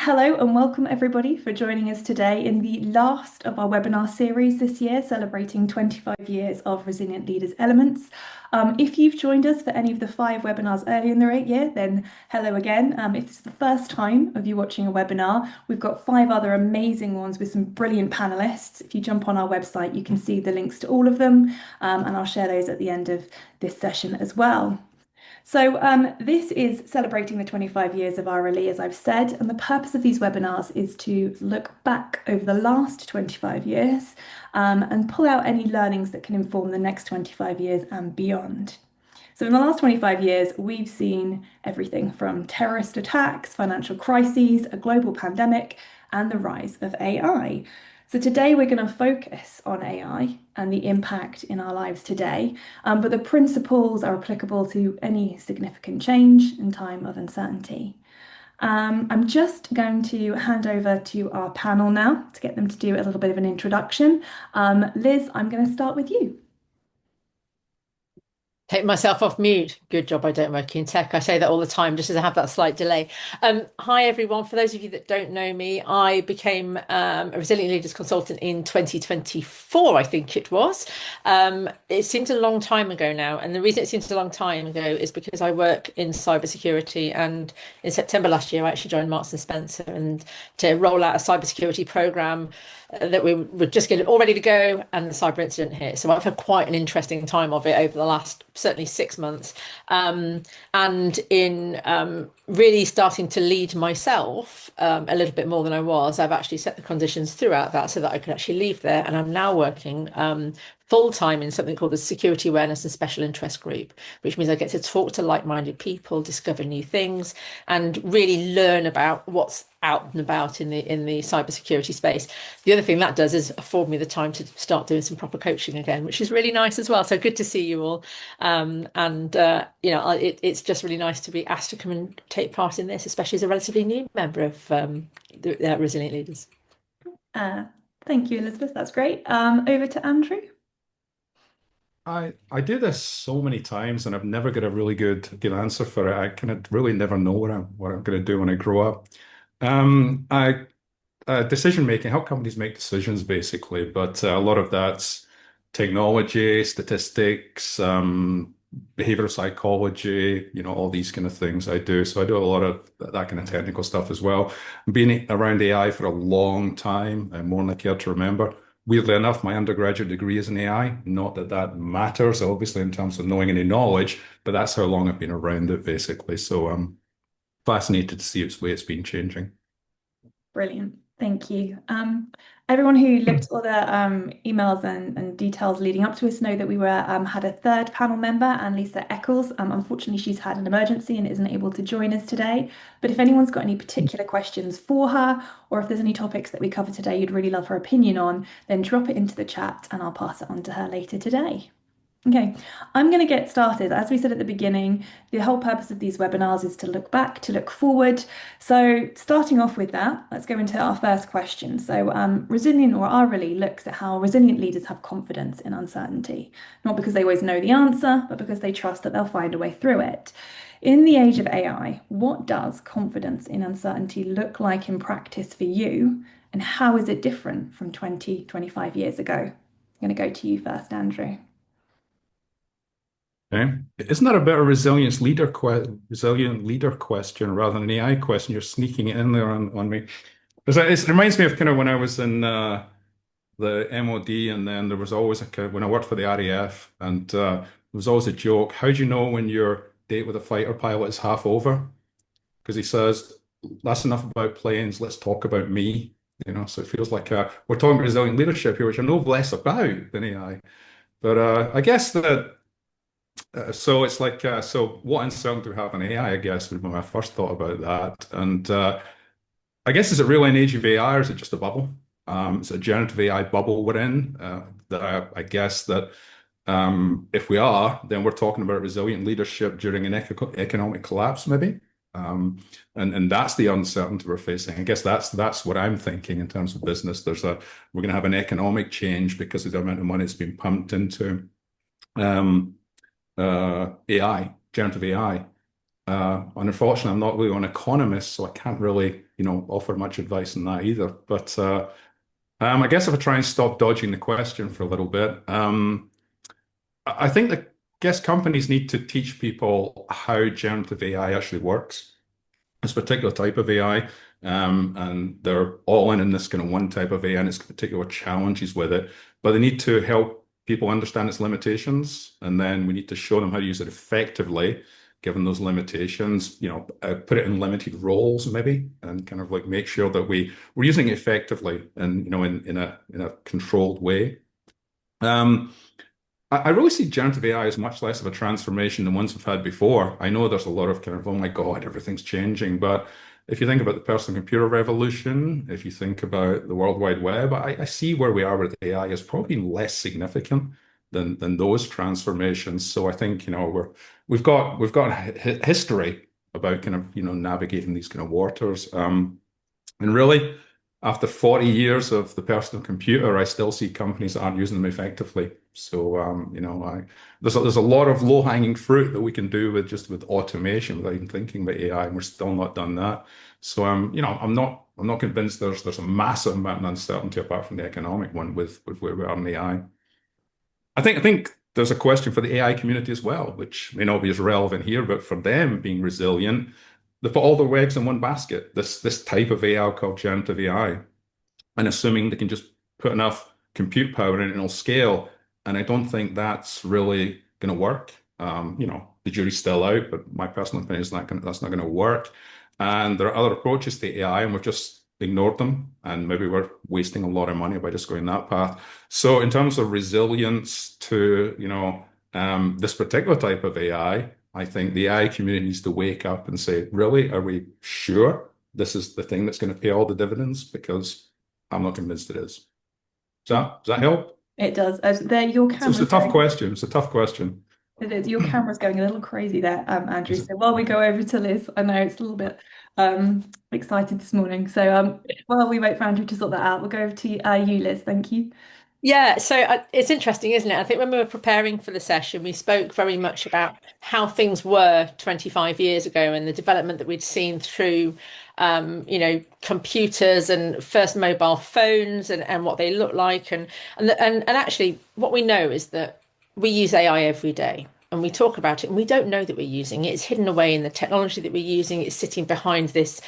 Hello and welcome everybody for joining us today in the last of our webinar series this year, celebrating 25 years of Resilient Leaders Elements. If you've joined us for any of the 5 webinars earlier in the year, then hello again. If this is the first time of you watching a webinar, we've got 5 other amazing ones with some brilliant panelists. If you jump on our website, you can see the links to all of them, and I'll share those at the end of this session as well. So this is celebrating the 25 years of RLE, as I've said, and the purpose of these webinars is to look back over the last 25 years and pull out any learnings that can inform the next 25 years and beyond. So in the last 25 years, we've seen everything from terrorist attacks, financial crises, a global pandemic, and the rise of AI. So today we're going to focus on AI and the impact in our lives today, but the principles are applicable to any significant change in time of uncertainty. I'm just going to hand over to our panel now to get them to do a little bit of an introduction. Liz, I'm going to start with you. Take myself off mute. Good job I don't work in tech. I say that all the time just as I have that slight delay. Hi, everyone. For those of you that don't know me, I became a Resilient Leaders Consultant in 2024, I think it was. It seems a long time ago now. And the reason it seems a long time ago is because I work in cybersecurity. And in September last year, I actually joined Marks and Spencer and to roll out a cybersecurity program that we were just getting all ready to go, and the cyber incident hit. So I've had quite an interesting time of it over the last certainly 6 months, and in really starting to lead myself a little bit more than I was. I've actually set the conditions throughout that so that I could actually leave there, and I'm now working full-time in something called the Security Awareness and Special Interest Group, which means I get to talk to like-minded people, discover new things, and really learn about what's out and about in the cybersecurity space. The other thing that does is afford me the time to start doing some proper coaching again, which is really nice as well. So good to see you all. It's just really nice to be asked to come and take part in this, especially as a relatively new member of the Resilient Leaders. Thank you, Elizabeth. That's great. Over to Andrew. I do this so many times and I've never got a really good answer for it. I kind of really never know what I'm going to do when I grow up. I decision making, help companies make decisions basically, but a lot of that's technology, statistics, behavioral psychology, all these kind of things I do. So I do a lot of that kind of technical stuff as well. Being around AI for a long time, and more than I care to remember. Weirdly enough, my undergraduate degree is in AI. Not that that matters, obviously, in terms of knowing any knowledge, but that's how long I've been around it, basically. So I'm fascinated to see its way it's been changing. Brilliant. Thank you. Everyone who looked at all the emails and details leading up to us know that we had a third panel member, Annelisa Eccles. Unfortunately, she's had an emergency and isn't able to join us today. But if anyone's got any particular questions for her, or if there's any topics that we cover today you'd really love her opinion on, then drop it into the chat and I'll pass it on to her later today. Okay, I'm going to get started. As we said at the beginning, the whole purpose of these webinars is to look back, to look forward. So starting off with that, let's go into our first question. So resilient or RLE looks at how resilient leaders have confidence in uncertainty, not because they always know the answer, but because they trust that they'll find a way through it. In the age of AI, what does confidence in uncertainty look like in practice for you? And how is it different from 20, 25 years ago? I'm going to go to you first, Andrew. Okay. Isn't that a bit of resilient leader question rather than an AI question? You're sneaking it in there on me. It reminds me of kind of when I was in the MOD, and then there was always when I worked for the RAF, and there was always a joke. How do you know when your date with a fighter pilot is half over? Because he says, "That's enough about planes. Let's talk about me." So it feels like we're talking resilient leadership here, which I know less about than AI. But I guess that. So it's like, so what uncertainty do we have in AI, I guess, would be my first thought about that. And I guess, is it really an age of AI or is it just a bubble? It's a generative AI bubble we're in. That I guess that if we are, then we're talking about resilient leadership during an economic collapse, maybe. And that's the uncertainty we're facing. I guess that's what I'm thinking in terms of business. We're going to have an economic change because of the amount of money that's been pumped into AI, generative AI. And unfortunately, I'm not really an economist, so I can't really offer much advice on that either. But I guess if I try and stop dodging the question for a little bit, I think that guess companies need to teach people how generative AI actually works, this particular type of AI. And they're all in this kind of one type of AI and its particular challenges with it. But they need to help people understand its limitations. And then we need to show them how to use it effectively, given those limitations, put it in limited roles maybe, and kind of like make sure that we're using it effectively and, in a controlled way. I really see generative AI as much less of a transformation than ones we've had before. I know there's a lot of kind of, oh my God, everything's changing. But if you think about the personal computer revolution, if you think about the World Wide Web, I see where we are with AI is probably less significant than those transformations. So I think, we've got history about kind of, navigating these kind of waters. And really, after 40 years of the personal computer, I still see companies that aren't using them effectively. So, there's a lot of low-hanging fruit that we can do with automation without even thinking about AI, and we're still not done that. So, I'm not convinced there's a massive amount of uncertainty apart from the economic one with where we are in AI. I think there's a question for the AI community as well, which may not be as relevant here, but for them being resilient, they put all their eggs in one basket. This type of AI called generative AI, and assuming they can just put enough compute power in it, it'll scale. And I don't think that's really going to work. The jury's still out, but my personal opinion is that's not going to work. And there are other approaches to AI, and we've just ignored them. And maybe we're wasting a lot of money by just going that path. So in terms of resilience to, this particular type of AI, I think the AI community needs to wake up and say, really, are we sure this is the thing that's going to pay all the dividends? Because I'm not convinced it is. Does that help? It does. Your It's a tough question. It's a tough question. It is. Your camera's going a little crazy there, Andrew. So while we go over to Liz, I know it's a little bit excited this morning. So while we wait for Andrew to sort that out, we'll go over to you, Liz. Thank you. Yeah, so it's interesting, isn't it? I think when we were preparing for the session, we spoke very much about how things were 25 years ago and the development that we'd seen through, computers and first mobile phones and what they look like. And actually, what we know is that we use AI every day. And we talk about it, and we don't know that we're using it. It's hidden away in the technology that we're using. It's sitting behind this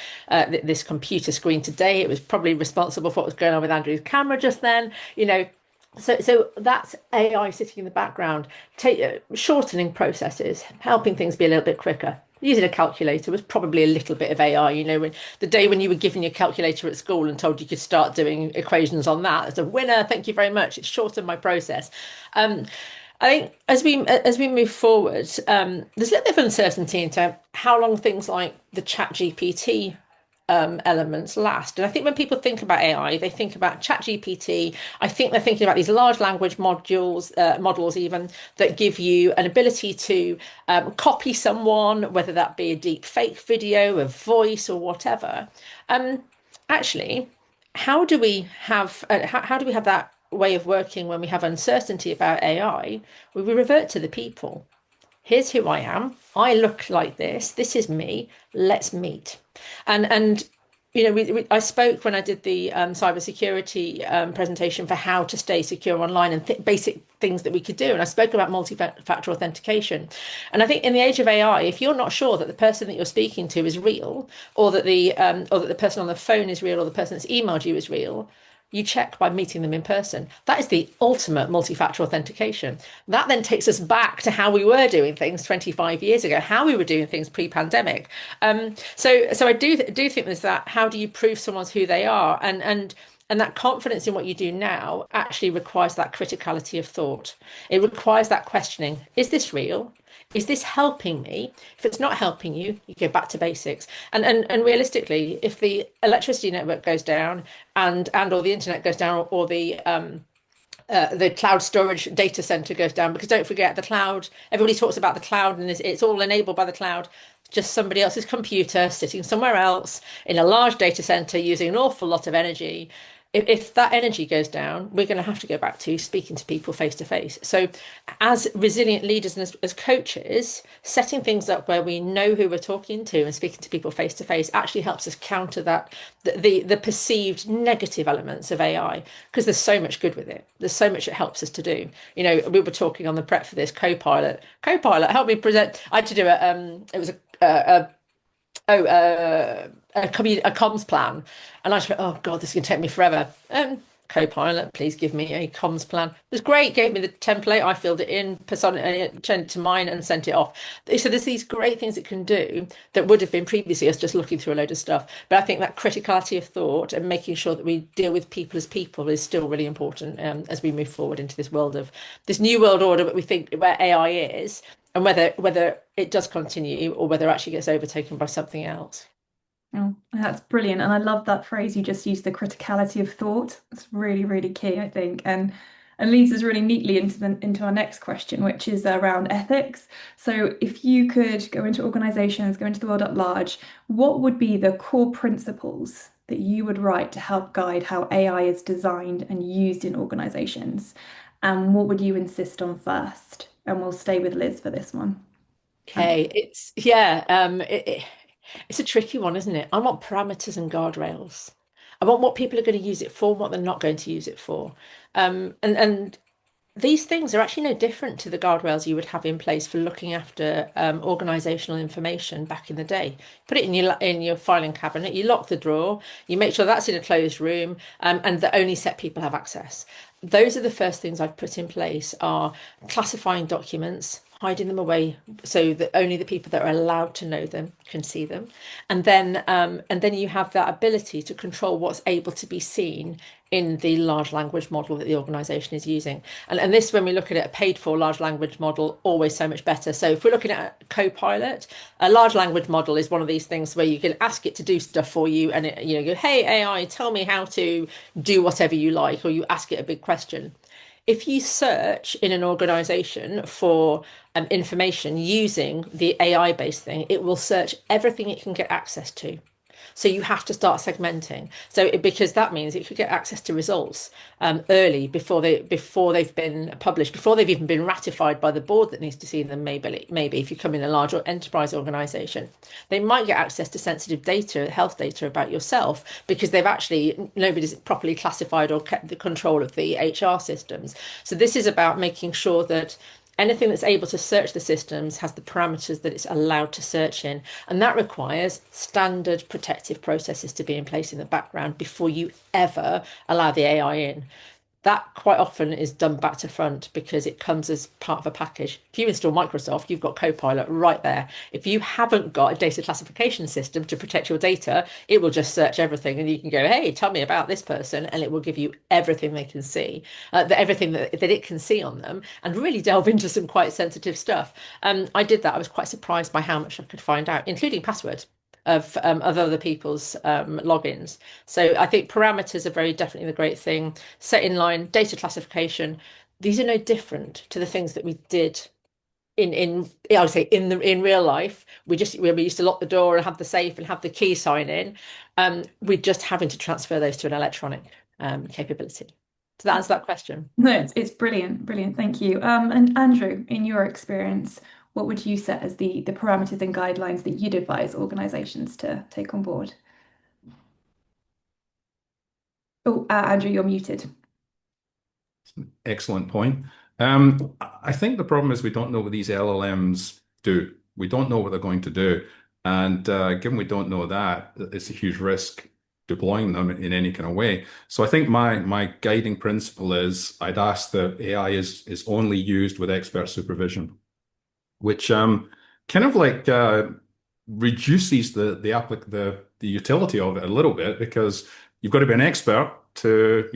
computer screen today. It was probably responsible for what was going on with Andrew's camera just then. So that's AI sitting in the background, shortening processes, helping things be a little bit quicker. Using a calculator was probably a little bit of AI, when the day when you were given your calculator at school and told you could start doing equations on that. It's a winner, thank you very much. It's shortened my process. I think as we move forward, there's a little bit of uncertainty into how long things like the ChatGPT elements last. And I think when people think about AI, they think about ChatGPT. I think they're thinking about these large language models even that give you an ability to copy someone, whether that be a deep fake video, a voice, or whatever. Actually, how do we have that way of working when we have uncertainty about AI? We revert to the people. Here's who I am. I look like this. This is me. Let's meet. And I spoke when I did the cybersecurity presentation for how to stay secure online and basic things that we could do. And I spoke about multi-factor authentication. And I think in the age of AI, if you're not sure that the person that you're speaking to is real, or that the person on the phone is real, or the person that's emailed you is real, you check by meeting them in person. That is the ultimate multi-factor authentication. That then takes us back to how we were doing things 25 years ago, how we were doing things pre-pandemic. So I do think there's that. How do you prove someone's who they are? And that confidence in what you do now actually requires that criticality of thought. It requires that questioning. Is this real? Is this helping me? If it's not helping you, you go back to basics. And realistically, if the electricity network goes down and or the internet goes down, or the cloud storage data center goes down, because don't forget the cloud, everybody talks about the cloud and it's all enabled by the cloud, just somebody else's computer sitting somewhere else in a large data center using an awful lot of energy. if that energy goes down, we're going to have to go back to speaking to people face to face. So, as resilient leaders and as coaches, setting things up where we know who we're talking to and speaking to people face to face actually helps us counter that the perceived negative elements of AI, because there's so much good with it. There's so much it helps us to do. You know, we were talking on the prep for this Copilot. Copilot, help me present. I had to do it was oh, a comms plan. And I just went, oh God, this is going to take me forever. Copilot, please give me a comms plan. It was great, gave me the template. I filled it in, changed it to mine and sent it off. So there's these great things it can do that would have been previously us just looking through a load of stuff. But I think that criticality of thought and making sure that we deal with people as people is still really important as we move forward into this world of this new world order that we think where AI is, and whether it does continue or whether it actually gets overtaken by something else. Oh, that's brilliant. And I love that phrase you just used, the criticality of thought. It's really, really key, I think. And leads us really neatly into our next question, which is around ethics. So if you could go into organizations, go into the world at large, what would be the core principles that you would write to help guide how AI is designed and used in organizations? And what would you insist on first? And we'll stay with Liz for this one. Okay, it's yeah, it's a tricky one, isn't it? I want parameters and guardrails. I want what people are going to use it for, and what they're not going to use it for. And these things are actually no different to the guardrails you would have in place for looking after organizational information back in the day. Put it in your filing cabinet, you lock the drawer, you make sure that's in a closed room, and that only set people have access. Those are the first things I'd put in place are classifying documents, hiding them away so that only the people that are allowed to know them can see them. And then you have that ability to control what's able to be seen in the large language model that the organization is using. And this, when we look at it, a paid for large language model, always so much better. So if we're looking at Copilot, a large language model is one of these things where you can ask it to do stuff for you and it, go, hey, AI, tell me how to do whatever you like, or you ask it a big question. If you search in an organization for information using the AI based thing, it will search everything it can get access to. So you have to start segmenting. Because that means it could get access to results early before they've been published, before they've even been ratified by the board that needs to see them. Maybe if you come in a large enterprise organization, they might get access to sensitive data, health data about yourself, because nobody's properly classified or kept the control of the HR systems. So this is about making sure that anything that's able to search the systems has the parameters that it's allowed to search in. And that requires standard protective processes to be in place in the background before you ever allow the AI in. That quite often is done back to front because it comes as part of a package. If you install Microsoft, you've got Copilot right there. If you haven't got a data classification system to protect your data, it will just search everything and you can go, hey, tell me about this person, and it will give you everything they can see, everything that it can see on them, and really delve into some quite sensitive stuff. I did that. I was quite surprised by how much I could find out, including passwords of other people's logins. So I think parameters are very definitely the great thing. Set in line, data classification. These are no different to the things that we did I would say in real life. We used to lock the door and have the safe and have the key sign in. We're just having to transfer those to an electronic capability. So that answers that question. No, it's brilliant, brilliant. Thank you. And Andrew, in your experience, what would you set as the parameters and guidelines that you'd advise organizations to take on board? Oh, Andrew, you're muted. Excellent point. I think the problem is we don't know what these LLMs do. We don't know what they're going to do. And given we don't know that, it's a huge risk deploying them in any kind of way. So I think my guiding principle is I'd ask that AI is only used with expert supervision, which kind of like reduces the utility of it a little bit, because you've got to be an expert to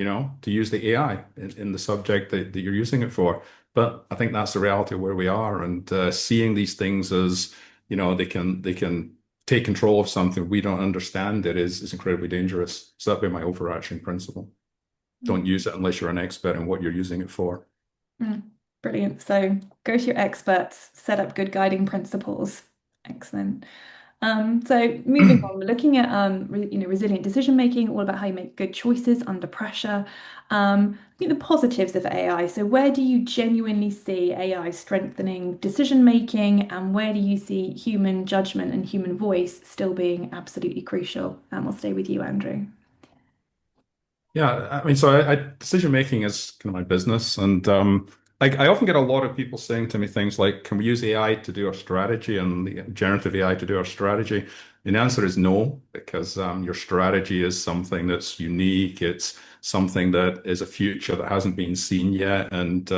use the AI in the subject that you're using it for. But I think that's the reality of where we are, and seeing these things as they can take control of something we don't understand it is incredibly dangerous. So that'd be my overarching principle. Don't use it unless you're an expert in what you're using it for. Brilliant. So go to your experts, set up good guiding principles. Excellent. So moving on, we're looking at resilient decision making, all about how you make good choices under pressure. I think the positives of AI. So where do you genuinely see AI strengthening decision making, and where do you see human judgment and human voice still being absolutely crucial? And we'll stay with you, Andrew. Yeah, I mean, so decision making is kind of my business, and I often get a lot of people saying to me things like, "Can we use AI to do our strategy and the generative AI to do our strategy?" And the answer is no, because your strategy is something that's unique. It's something that is a future that hasn't been seen yet, and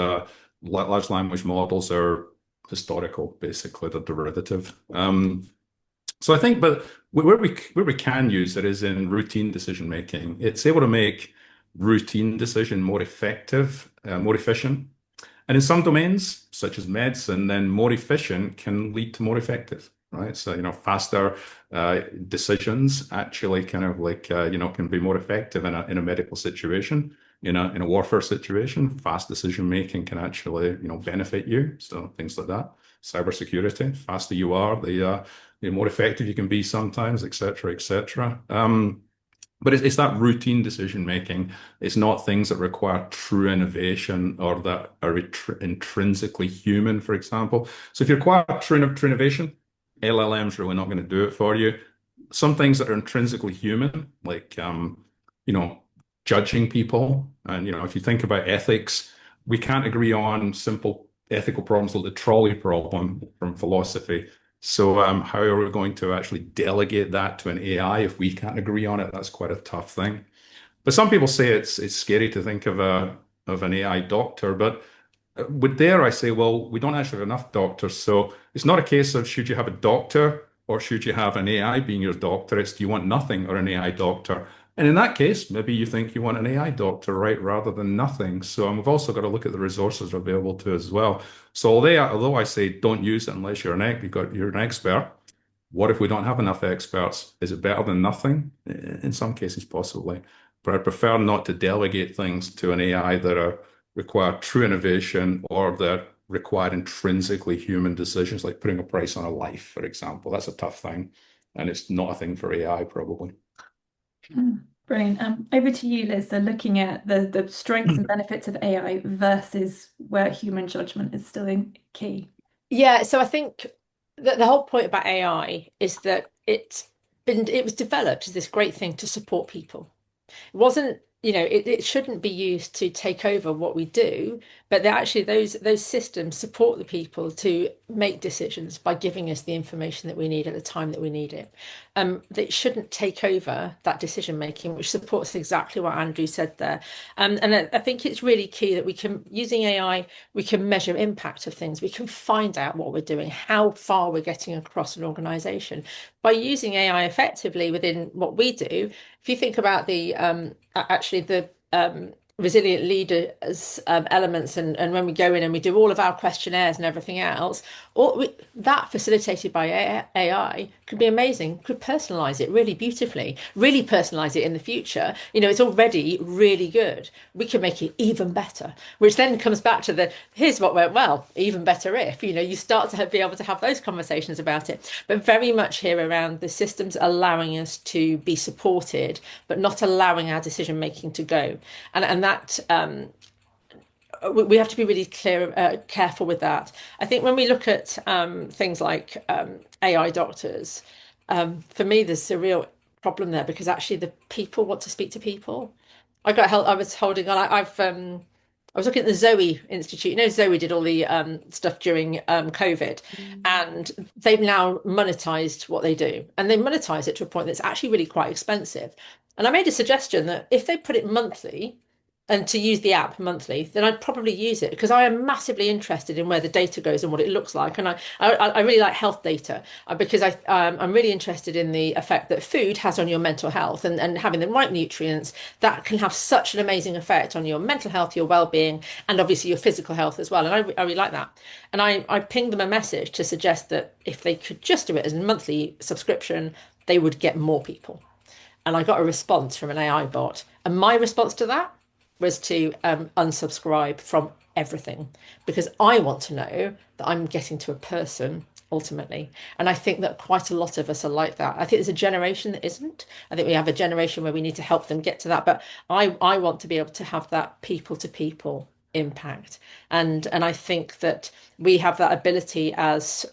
large language models are historical, basically, they're derivative. So I think, but where we can use it is in routine decision making. It's able to make routine decision more effective, more efficient. And in some domains, such as medicine, then more efficient can lead to more effective, right? So, faster decisions actually kind of like, can be more effective in a medical situation. In a warfare situation, fast decision making can actually, benefit you. So things like that. Cybersecurity, faster you are, the more effective you can be sometimes, et cetera, et cetera. But it's that routine decision making. It's not things that require true innovation or that are intrinsically human, for example. So if you require true innovation, LLM's really not going to do it for you. Some things that are intrinsically human, like you know, judging people, and if you think about ethics, we can't agree on simple ethical problems like the trolley problem from philosophy. So, how are we going to actually delegate that to an AI if we can't agree on it? That's quite a tough thing. But some people say it's scary to think of an AI doctor. But with there, I say, well, we don't actually have enough doctors. So it's not a case of should you have a doctor or should you have an AI being your doctor? It's do you want nothing or an AI doctor? And in that case, maybe you think you want an AI doctor, right, rather than nothing. So we've also got to look at the resources available to us as well. So although I say don't use it unless you're an expert, what if we don't have enough experts? Is it better than nothing? In some cases, possibly. But I prefer not to delegate things to an AI that require true innovation or that require intrinsically human decisions, like putting a price on a life, for example. That's a tough thing. And it's not a thing for AI, probably. Brilliant. Over to you, Liz. So looking at the strengths and benefits of AI versus where human judgment is still in key. Yeah, so I think that the whole point about AI is that it was developed as this great thing to support people. It wasn't, it shouldn't be used to take over what we do, but actually those systems support the people to make decisions by giving us the information that we need at the time that we need it. That shouldn't take over that decision making, which supports exactly what Andrew said there. And I think it's really key that using AI, we can measure impact of things. We can find out what we're doing, how far we're getting across an organization. By using AI effectively within what we do, if you think about the resilient leaders elements, and when we go in and we do all of our questionnaires and everything else, that facilitated by AI could be amazing, could personalize it really beautifully, really personalize it in the future. It's already really good. We can make it even better, which then comes back to here's what went well, even better if, you start to be able to have those conversations about it. But very much here around the systems allowing us to be supported, but not allowing our decision making to go. And that we have to be really careful with that. I think when we look at things like AI doctors, for me, there's a real problem there because actually the people want to speak to people. I got help. I was holding on. I was looking at the Zoe Institute. Zoe did all the stuff during COVID, and they've now monetized what they do, and they monetize it to a point that's actually really quite expensive. And I made a suggestion that if they put it monthly, and to use the app monthly, then I'd probably use it because I am massively interested in where the data goes and what it looks like. And I really like health data because I'm really interested in the effect that food has on your mental health and having the right nutrients that can have such an amazing effect on your mental health, your well-being, and obviously your physical health as well. And I really like that. And I pinged them a message to suggest that if they could just do it as a monthly subscription, they would get more people. And I got a response from an AI bot. And my response to that, was to unsubscribe from everything, because I want to know that I'm getting to a person ultimately. And I think that quite a lot of us are like that. I think there's a generation that isn't. I think we have a generation where we need to help them get to that. But I want to be able to have that people to people impact. And I think that we have that ability as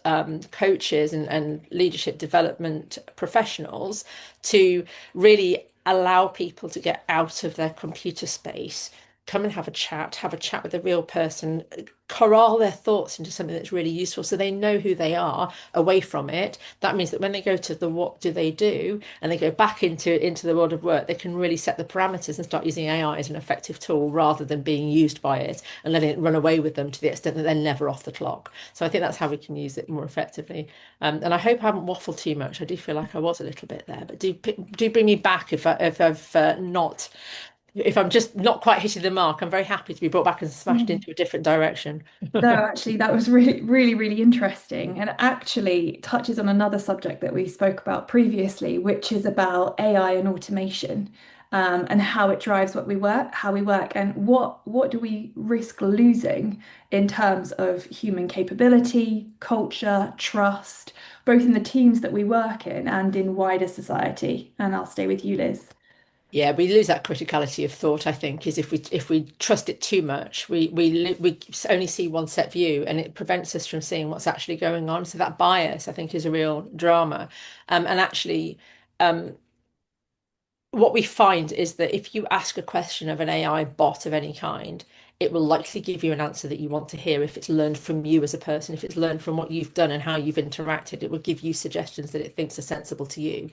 coaches and leadership development professionals to really allow people to get out of their computer space, come and have a chat with a real person, corral their thoughts into something that's really useful so they know who they are away from it. That means that when they go to the what do they do and they go back into the world of work, they can really set the parameters and start using AI as an effective tool rather than being used by it and letting it run away with them to the extent that they're never off the clock. So I think that's how we can use it more effectively. And I hope I haven't waffled too much. I do feel like I was a little bit there, but do bring me back if I'm just not quite hitting the mark. I'm very happy to be brought back and smashed into a different direction. No, actually, that was really, really, really interesting, and actually touches on another subject that we spoke about previously, which is about AI and automation, and how it drives how we work, and what do we risk losing in terms of human capability, culture, trust, both in the teams that we work in and in wider society. And I'll stay with you, Liz. Yeah, we lose that criticality of thought, I think, is if we trust it too much, we only see one set view and it prevents us from seeing what's actually going on. So that bias, I think, is a real drama. And actually, um, what we find is that if you ask a question of an AI bot of any kind, it will likely give you an answer that you want to hear if it's learned from you as a person, if it's learned from what you've done and how you've interacted, it will give you suggestions that it thinks are sensible to you.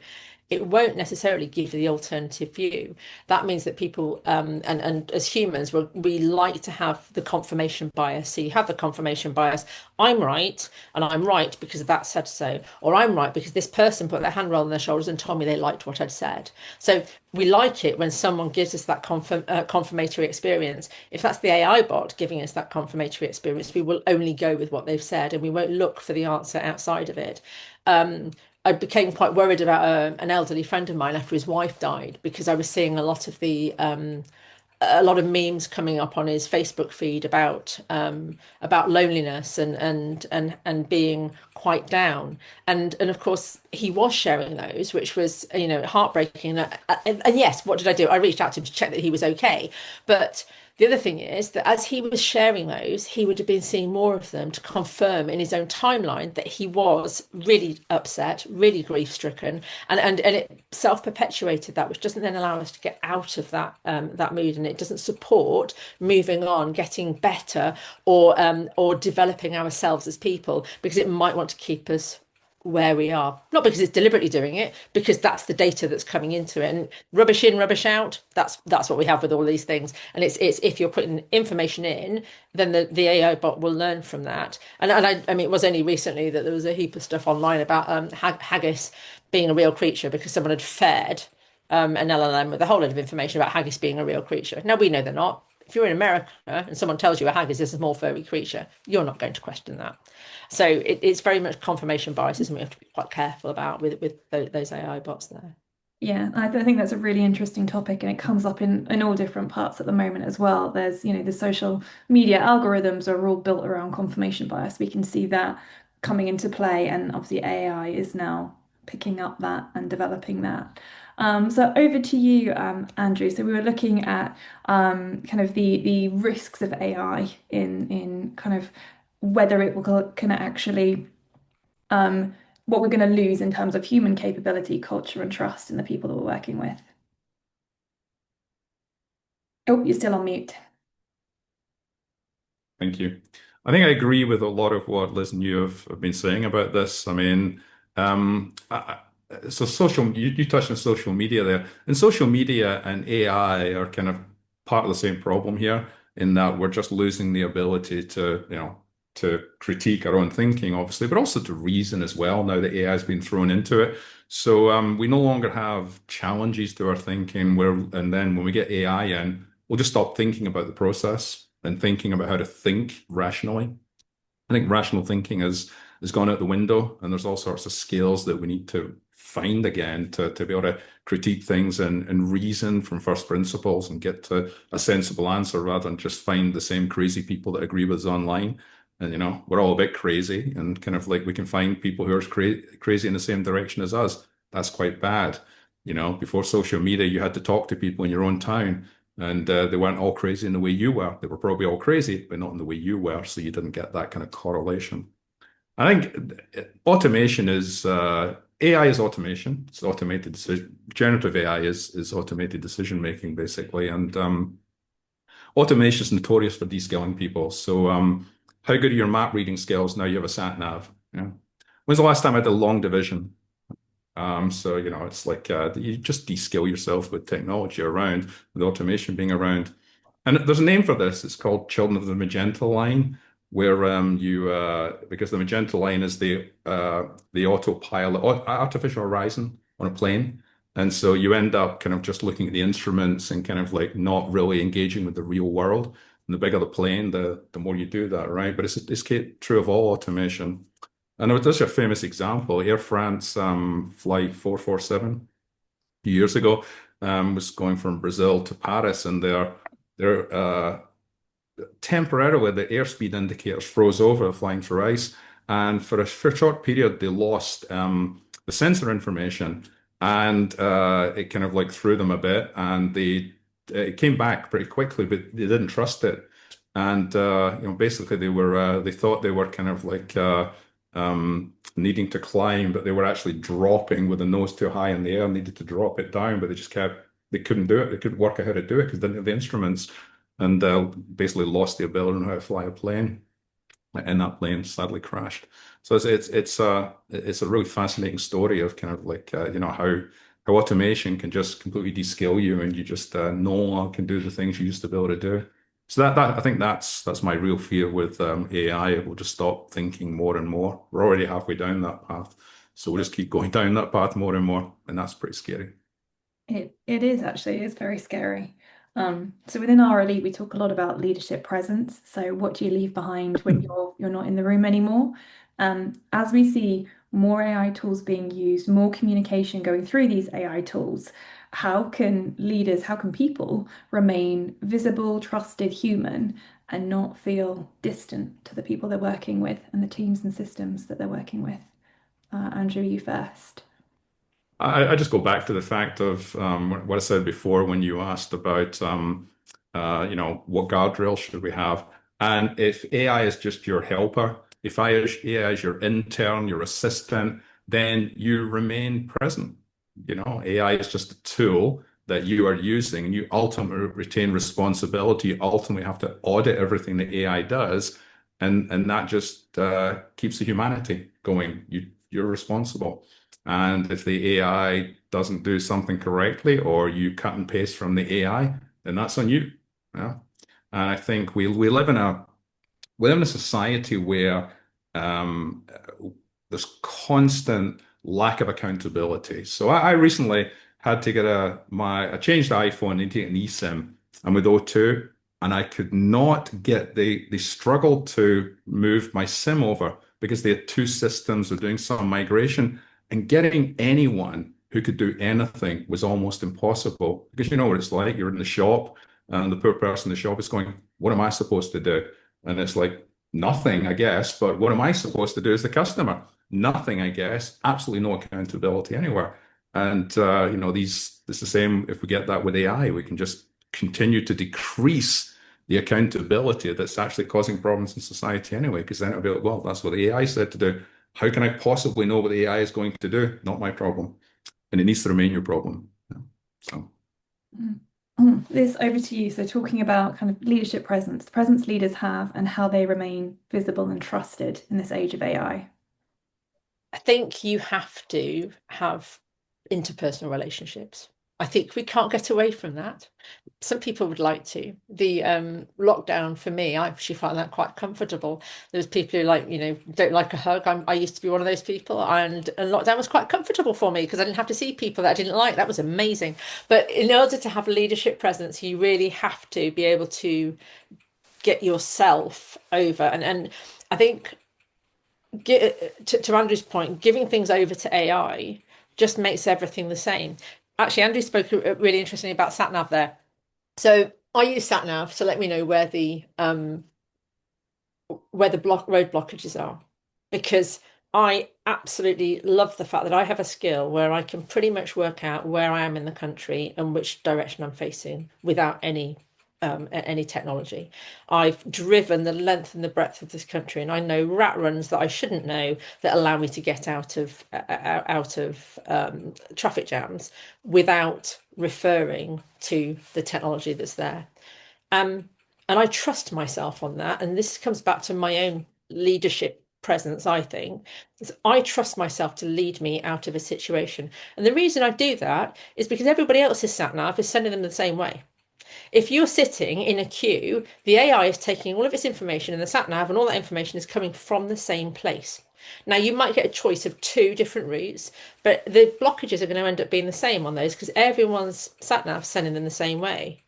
It won't necessarily give you the alternative view. That means that people, and as humans, we like to have the confirmation bias. So you have the confirmation bias. I'm right, and I'm right because that said so, or I'm right because this person put their hand on their shoulders and told me they liked what I'd said. So we like it when someone gives us that confirmatory experience. If that's the AI bot giving us that confirmatory experience, we will only go with what they've said and we won't look for the answer outside of it. Um, I became quite worried about an elderly friend of mine after his wife died because I was seeing a lot of memes coming up on his Facebook feed about loneliness and being quite down, and of course he was sharing those, which was heartbreaking. And yes, what did I do? I reached out to him to check that he was okay, but the other thing is that as he was sharing those, he would have been seeing more of them to confirm in his own timeline that he was really upset, really grief-stricken, and it self-perpetuated that, which doesn't then allow us to get out of that mood, and it doesn't support moving on, getting better, or developing ourselves as people, because it might want to keep us where we are, not because it's deliberately doing it, because that's the data that's coming into it. And rubbish in, rubbish out, that's what we have with all these things. And it's if you're putting information in, then the AI bot will learn from that. And I mean, it was only recently that there was a heap of stuff online about haggis being a real creature because someone had fed an LLM with a whole lot of information about haggis being a real creature. Now we know they're not. If you're in America and someone tells you a haggis is a small furry creature, you're not going to question that. So it's very much confirmation biases, and we have to be quite careful about with those AI bots there. Yeah, I think that's a really interesting topic, and it comes up in all different parts at the moment as well. There's, the social media algorithms are all built around confirmation bias. We can see that coming into play, and obviously AI is now picking up that and developing that. So over to you, Andrew. So we were looking at kind of the risks of AI in kind of whether it will can actually what we're going to lose in terms of human capability, culture, and trust in the people that we're working with. Oh, you're still on mute. Thank you. I think I agree with a lot of what Liz and you have been saying about this. I mean, so you touched on social media there, and social media and AI are kind of part of the same problem here in that we're just losing the ability to critique our own thinking, obviously, but also to reason as well now that AI has been thrown into it. So we no longer have challenges to our thinking and then when we get AI in, we'll just stop thinking about the process and thinking about how to think rationally. I think rational thinking has gone out the window, and there's all sorts of skills that we need to find again to be able to critique things and reason from first principles and get to a sensible answer rather than just find the same crazy people that agree with us online. And, we're all a bit crazy and kind of like we can find people who are crazy in the same direction as us. That's quite bad. Before social media, you had to talk to people in your own town and they weren't all crazy in the way you were. They were probably all crazy, but not in the way you were. So you didn't get that kind of correlation. I think automation is AI is automation. It's automated decision. Generative AI is automated decision making, basically. And automation is notorious for descaling people. So how good are your map reading skills? Now you have a sat nav. When's the last time I did a long division? So it's like you just descale yourself with technology around, with automation being around. And there's a name for this. It's called Children of the Magenta Line, where you because the magenta line is the autopilot, artificial horizon on a plane. And so you end up kind of just looking at the instruments and kind of like not really engaging with the real world. And the bigger the plane, the more you do that, right? But it's true of all automation. And there's a famous example. Air France flight 447 a few years ago was going from Brazil to Paris, and their temporarily the airspeed indicators froze over, flying through ice, and for a short period they lost the sensor information, and it kind of like threw them a bit, and it came back pretty quickly, but they didn't trust it, and basically they thought they were kind of like needing to climb, but they were actually dropping with the nose too high in the air, needed to drop it down, but they couldn't do it. They couldn't work out how to do it because they didn't have the instruments, and basically lost the ability to know how to fly a plane. And that plane sadly crashed. So it's a really fascinating story of kind of like how automation can just completely descale you, and you just no longer can do the things you used to be able to do. So that I think that's my real fear with AI. It will just stop thinking more and more. We're already halfway down that path, so we'll just keep going down that path more and more, and that's pretty scary. It is actually, it's very scary. So within RLE, we talk a lot about leadership presence. So what do you leave behind when you're not in the room anymore? As we see more AI tools being used, more communication going through these AI tools, how can leaders, how can people remain visible, trusted, human, and not feel distant to the people they're working with and the teams and systems that they're working with? Andrew, you first. I just go back to the fact of what I said before when you asked about what guardrails should we have, and if AI is just your helper, if AI is your intern, your assistant, then you remain present. AI is just a tool that you are using, and you ultimately retain responsibility. You ultimately have to audit everything that AI does, and that just keeps the humanity going. You're responsible. And if the AI doesn't do something correctly, or you cut and paste from the AI, then that's on you. Yeah. And I think we live in a society where there's constant lack of accountability. So I recently had to get I changed the iPhone into an eSIM, and with O2, and I could not get they struggled to move my SIM over because they had two systems of doing some migration, and getting anyone who could do anything was almost impossible, because you know what it's like. You're in the shop and the poor person in the shop is going, what am I supposed to do? And it's like, nothing, I guess. But what am I supposed to do as the customer? Nothing, I guess. Absolutely no accountability anywhere. And it's the same. If we get that with AI, we can just continue to decrease the accountability that's actually causing problems in society anyway, because then it'll be like, well, that's what the AI said to do. How can I possibly know what the AI is going to do? Not my problem. And it needs to remain your problem. Yeah. So. Liz, over to you. So talking about kind of leadership presence, the presence leaders have and how they remain visible and trusted in this age of AI. I think you have to have interpersonal relationships. I think we can't get away from that. Some people would like to. The lockdown for me, I actually find that quite comfortable. There's people who don't like a hug. I used to be one of those people, and lockdown was quite comfortable for me because I didn't have to see people that I didn't like. That was amazing. But in order to have leadership presence, you really have to be able to get yourself over. And I think to Andrew's point, giving things over to AI just makes everything the same. Actually, Andrew spoke really interestingly about sat nav there. So I use sat nav to let me know where the road blockages are, because I absolutely love the fact that I have a skill where I can pretty much work out where I am in the country and which direction I'm facing without any technology. I've driven the length and the breadth of this country, and I know rat runs that I shouldn't know that allow me to get out of traffic jams without referring to the technology that's there. Um, and I trust myself on that. And this comes back to my own leadership presence, I think. I trust myself to lead me out of a situation. And the reason I do that is because everybody else's sat nav is sending them the same way. If you're sitting in a queue, the AI is taking all of its information in the sat nav, and all that information is coming from the same place. Now, you might get a choice of two different routes, but the blockages are going to end up being the same on those because everyone's sat nav is sending them the same way.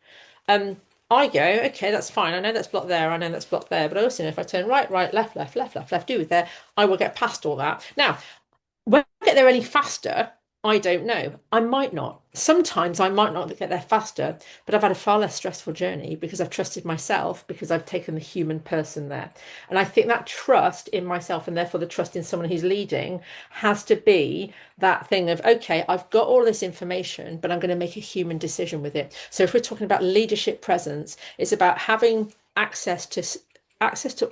Um, I go, okay, that's fine. I know that's blocked there. I know that's blocked there. But also, know if I turn right, right, left, left, left, left, left, do with there, I will get past all that. Now, will I get there any faster? I don't know. I might not. Sometimes I might not get there faster, but I've had a far less stressful journey because I've trusted myself, because I've taken the human person there. And I think that trust in myself, and therefore the trust in someone who's leading, has to be that thing of, okay, I've got all this information, but I'm going to make a human decision with it. So if we're talking about leadership presence, it's about having access to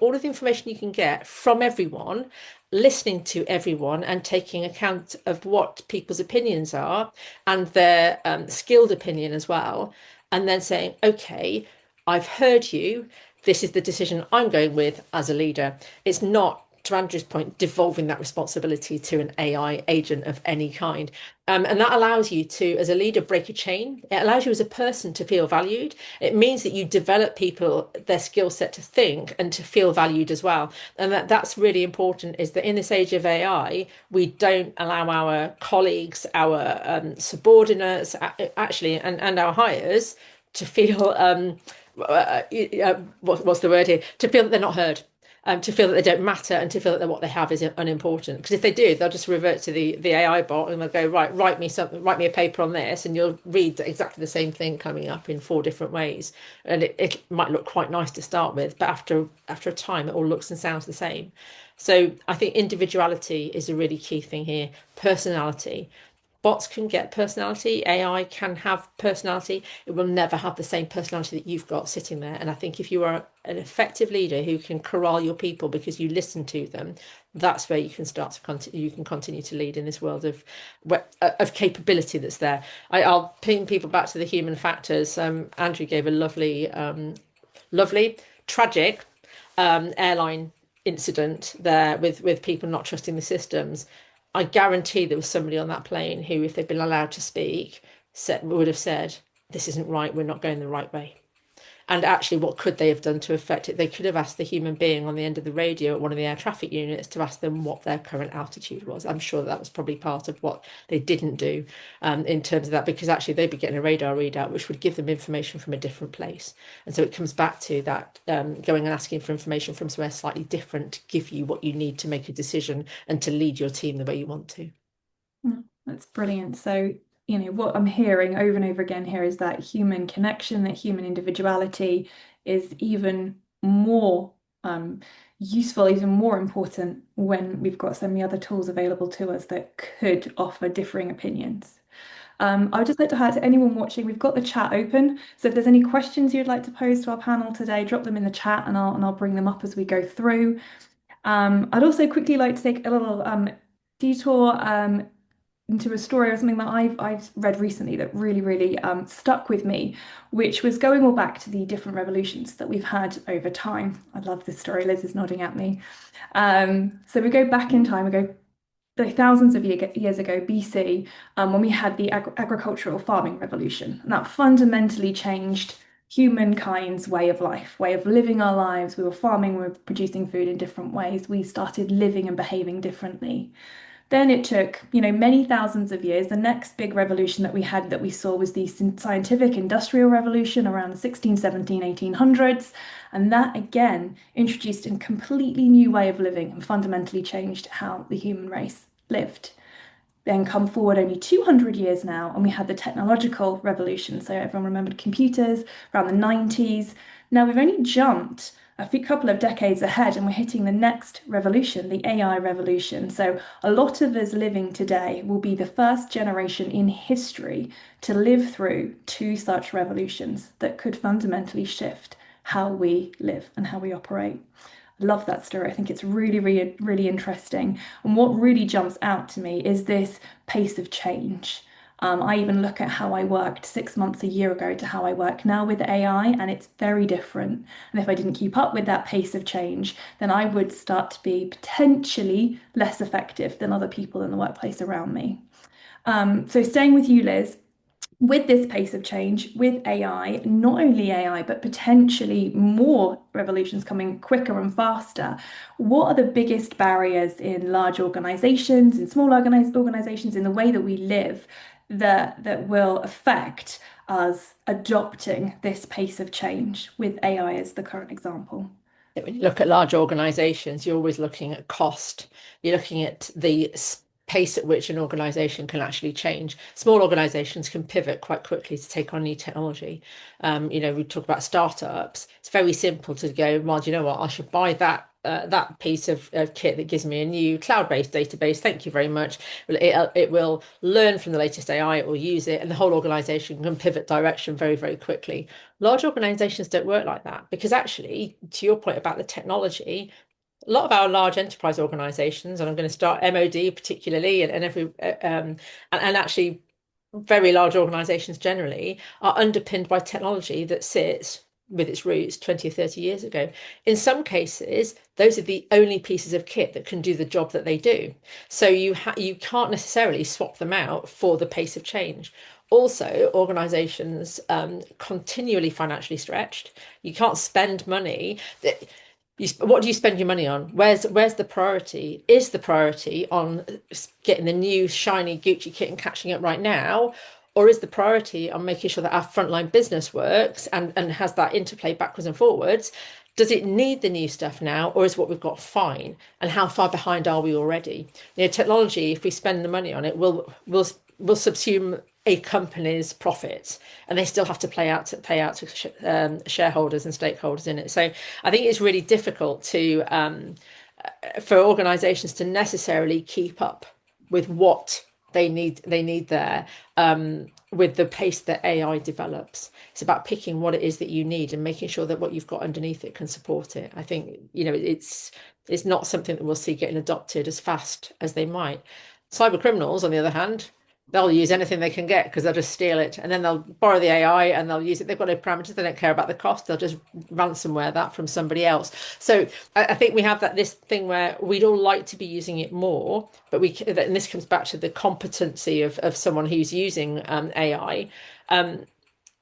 all of the information you can get from everyone, listening to everyone and taking account of what people's opinions are and their skilled opinion as well. And then saying, okay, I've heard you. This is the decision I'm going with as a leader. It's not, to Andrew's point, devolving that responsibility to an AI agent of any kind. And that allows you to, as a leader, break a chain. It allows you as a person to feel valued. It means that you develop people, their skill set to think and to feel valued as well. And that's really important, is that in this age of AI, we don't allow our colleagues, our subordinates, actually, and our hires to feel, what's the word here? To feel that they're not heard. To feel that they don't matter, and to feel that what they have is unimportant. Because if they do, they'll just revert to the AI bot and they'll go, right, write me a paper on this, and you'll read exactly the same thing coming up in 4 different ways. And it might look quite nice to start with, but after a time, it all looks and sounds the same. So I think individuality is a really key thing here. Personality. Bots can get personality, AI can have personality. It will never have the same personality that you've got sitting there. And I think if you are an effective leader who can corral your people because you listen to them, that's where you can start to continue to lead in this world of capability that's there. I'll ping people back to the human factors. Andrew gave a lovely, tragic airline incident there with people not trusting the systems. I guarantee there was somebody on that plane who, if they'd been allowed to speak, would have said, this isn't right, we're not going the right way. And actually, what could they have done to affect it? They could have asked the human being on the end of the radio at one of the air traffic units to ask them what their current altitude was. I'm sure that was probably part of what they didn't do in terms of that, because actually they'd be getting a radar readout, which would give them information from a different place. And so it comes back to that going and asking for information from somewhere slightly different to give you what you need to make a decision and to lead your team the way you want to. That's brilliant. So, what I'm hearing over and over again here is that human connection, that human individuality is even more useful, even more important when we've got so many other tools available to us that could offer differing opinions. I would just like to highlight to anyone watching, we've got the chat open. So if there's any questions you'd like to pose to our panel today, drop them in the chat and I'll bring them up as we go through. I'd also quickly like to take a little detour into a story or something that I've read recently that really stuck with me, which was going all back to the different revolutions that we've had over time. I love this story. Liz is nodding at me. So we go back in time. We go thousands of years ago, BC, when we had the agricultural farming revolution, and that fundamentally changed humankind's way of life, way of living our lives. We were farming, we were producing food in different ways. We started living and behaving differently. Then it took, many thousands of years. The next big revolution that we had, that we saw, was the scientific industrial revolution around the 16, 17, 1800s. And that again introduced a completely new way of living and fundamentally changed how the human race lived. then come forward only 200 years now, and we had the technological revolution. So everyone remembered computers around the 90s. Now we've only jumped a few couple of decades ahead, and we're hitting the next revolution, the AI revolution. So a lot of us living today will be the first generation in history to live through two such revolutions that could fundamentally shift how we live and how we operate. Love that story. I think it's really, really, really interesting. And what really jumps out to me is this pace of change. I even look at how I worked 6 months, a year ago to how I work now with AI, and it's very different. And if I didn't keep up with that pace of change, then I would start to be potentially less effective than other people in the workplace around me. So staying with you, Liz, with this pace of change, with AI, not only AI, but potentially more revolutions coming quicker and faster, what are the biggest barriers in large organizations, in small organizations, in the way that we live that will affect us adopting this pace of change with AI as the current example? When you look at large organizations, you're always looking at cost. You're looking at the pace at which an organization can change. Small organizations can pivot quite quickly to take on new technology. We talk about startups. It's very simple to go, well, do you know what? I should buy that piece of kit that gives me a new cloud-based database. Thank you very much. It will learn from the latest AI, it will use it, and the whole organization can pivot direction very, very quickly. Large organizations don't work like that, because actually, to your point about the technology, a lot of our large enterprise organizations, and I'm going to start MOD particularly, and actually very large organizations generally, are underpinned by technology that sits with its roots 20 or 30 years ago. In some cases, those are the only pieces of kit that can do the job that they do. So you can't necessarily swap them out for the pace of change. Also, organizations continually financially stretched. You can't spend money. What do you spend your money on? Where's the priority? Is the priority on getting the new shiny Gucci kit and catching it right now? Or is the priority on making sure that our frontline business works and has that interplay backwards and forwards? Does it need the new stuff now, or is what we've got fine? And how far behind are we already? Technology, if we spend the money on it, will subsume a company's profits, and they still have to pay out to shareholders and stakeholders in it. So I think it's really difficult for organizations to necessarily keep up with what they need there, with the pace that AI develops. It's about picking what it is that you need and making sure that what you've got underneath it can support it. I think it's not something that we'll see getting adopted as fast as they might. Cyber criminals, on the other hand, they'll use anything they can get, because they'll just steal it, and then they'll borrow the AI and they'll use it. They've got no parameters. They don't care about the cost. They'll just ransomware that from somebody else. So I think we have this thing where we'd all like to be using it more, but and this comes back to the competency of someone who's using AI.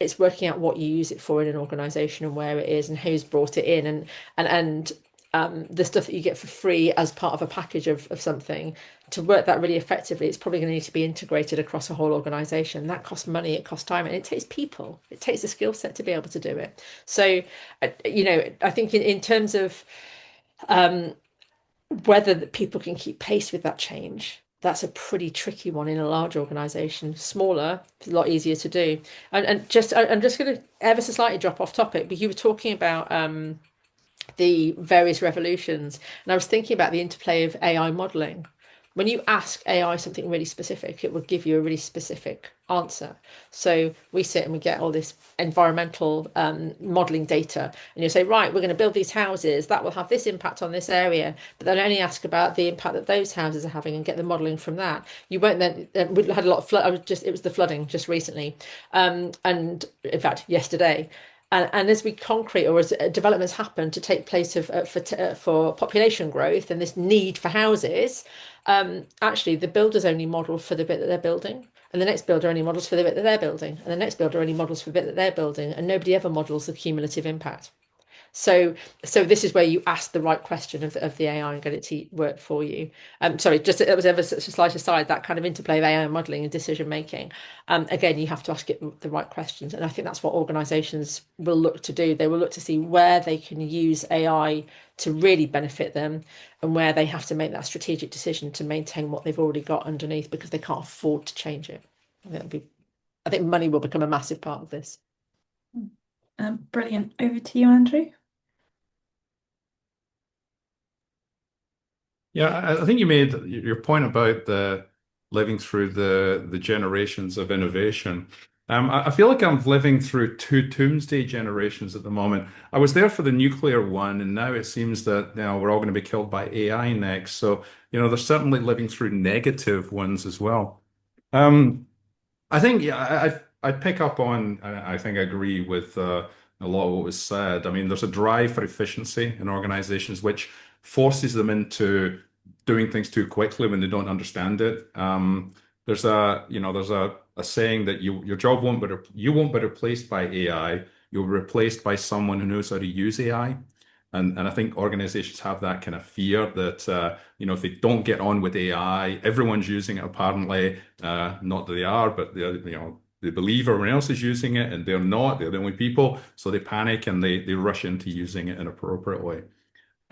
It's working out what you use it for in an organization, and where it is, and who's brought it in, and the stuff that you get for free as part of a package of something. To work that really effectively, it's probably going to need to be integrated across a whole organization. That costs money, it costs time, and it takes people. It takes a skill set to be able to do it. So, I think in terms of whether people can keep pace with that change, that's a pretty tricky one in a large organization. Smaller, it's a lot easier to do. I'm just going to ever so slightly drop off topic, but you were talking about the various revolutions, and I was thinking about the interplay of AI modeling. When you ask AI something really specific, it will give you a really specific answer. So we sit and we get all this environmental modeling data, and you'll say, right, we're going to build these houses that will have this impact on this area, but then only ask about the impact that those houses are having and get the modeling from that. You won't then. We had a lot of flood. It was the flooding just recently, and in fact yesterday. And as we concrete, or as developments happen to take place for population growth and this need for houses, actually the builders only model for the bit that they're building, and the next builder only models for the bit that they're building, and the next builder only models for the bit that they're building, and nobody ever models the cumulative impact. So this is where you ask the right question of the AI and get it to work for you. Sorry, just it was ever such a slight aside, that kind of interplay of AI modeling and decision making. Again, you have to ask it the right questions. And I think that's what organizations will look to do. They will look to see where they can use AI to really benefit them and where they have to make that strategic decision to maintain what they've already got underneath because they can't afford to change it. I think money will become a massive part of this. Brilliant. Over to you, Andrew. Yeah, I think you made your point about the living through the generations of innovation. I feel like I'm living through two Doomsday generations at the moment. I was there for the nuclear one, and now it seems that we're all going to be killed by AI next. So, they're certainly living through negative ones as well. Um, I think yeah, I pick up on. I think I agree with a lot of what was said. I mean, there's a drive for efficiency in organizations, which forces them into doing things too quickly when they don't understand it. There's a saying that your job won't be replaced by AI. You'll be replaced by someone who knows how to use AI. And I think organizations have that kind of fear that if they don't get on with AI, everyone's using it apparently. Not that they are, but they believe everyone else is using it and they're not. They're the only people, so they panic and they rush into using it inappropriately.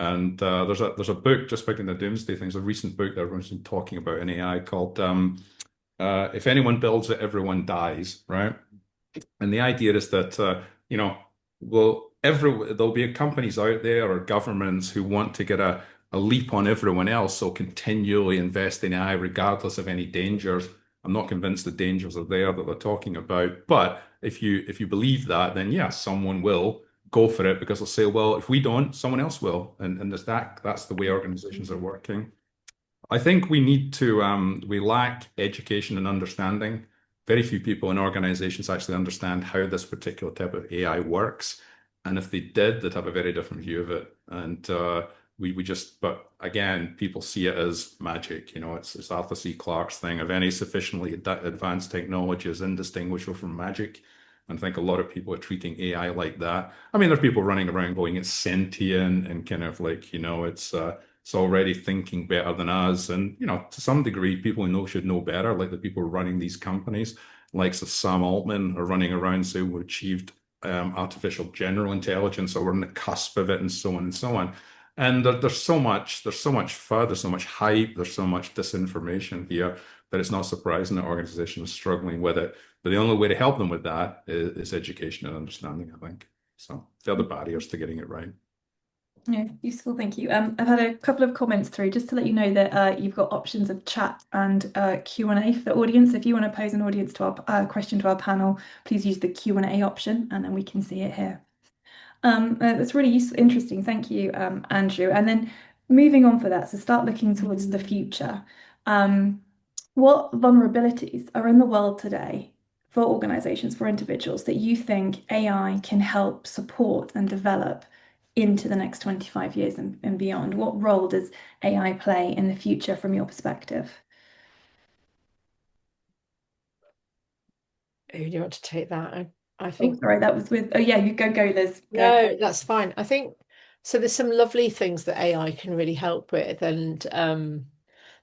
And there's a book just speaking of the doomsday things, a recent book that everyone's been talking about in AI called "If Anyone Builds It, Everyone Dies," right? And the idea is that, well, there'll be companies out there or governments who want to get a leap on everyone else, so continually invest in AI regardless of any dangers. I'm not convinced the dangers are there that they're talking about. But if you believe that, then yeah, someone will go for it because they'll say, well, if we don't, someone else will. And that's the way organizations are working. I think we lack education and understanding. Very few people in organizations actually understand how this particular type of AI works. And if they did, they'd have a very different view of it. And but again, people see it as magic. It's Arthur C. Clarke's thing of any sufficiently advanced technology is indistinguishable from magic. And I think a lot of people are treating AI like that. I mean, there's people running around going, it's sentient and kind of like, it's already thinking better than us. And, to some degree, people who know should know better, like the people running these companies, like Sam Altman, are running around saying we've achieved artificial general intelligence, or we're on the cusp of it, and so on and so on. And there's so much FUD, there's so much hype, there's so much disinformation here that it's not surprising that organizations are struggling with it. But the only way to help them with that is education and understanding, I think. So they're the barriers to getting it right. Yeah, useful, thank you. I've had a couple of comments through just to let you know that you've got options of chat and Q&A for the audience. If you want to pose an audience to our question to our panel, please use the Q&A option and then we can see it here. That's really useful, interesting. Thank you, Andrew. And then moving on for that, so start looking towards the future. What vulnerabilities are in the world today for organizations, for individuals that you think AI can help support and develop into the next 25 years and beyond? What role does AI play in the future from your perspective? Who do you want to take that? I Oh, think sorry, that was with, oh yeah, you go, Liz. Go. no, that's fine. I think so. There's some lovely things that AI can really help with, and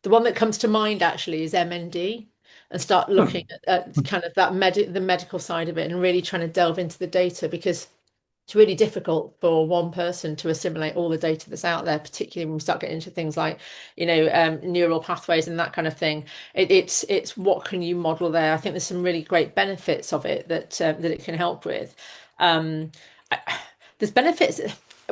the one that comes to mind actually is MND, and start looking at kind of the medical side of it and really trying to delve into the data because it's really difficult for one person to assimilate all the data that's out there, particularly when we start getting into things like, neural pathways and that kind of thing. It's what can you model there? I think there's some really great benefits of it that it can help with. Um, there's benefits.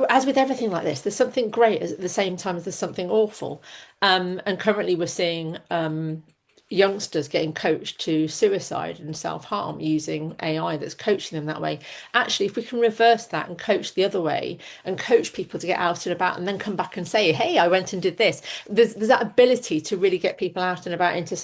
As with everything like this, there's something great at the same time as there's something awful. And currently we're seeing youngsters getting coached to suicide and self-harm using AI that's coaching them that way. Actually, if we can reverse that and coach the other way and coach people to get out and about and then come back and say, hey, I went and did this, there's that ability to really get people out and about into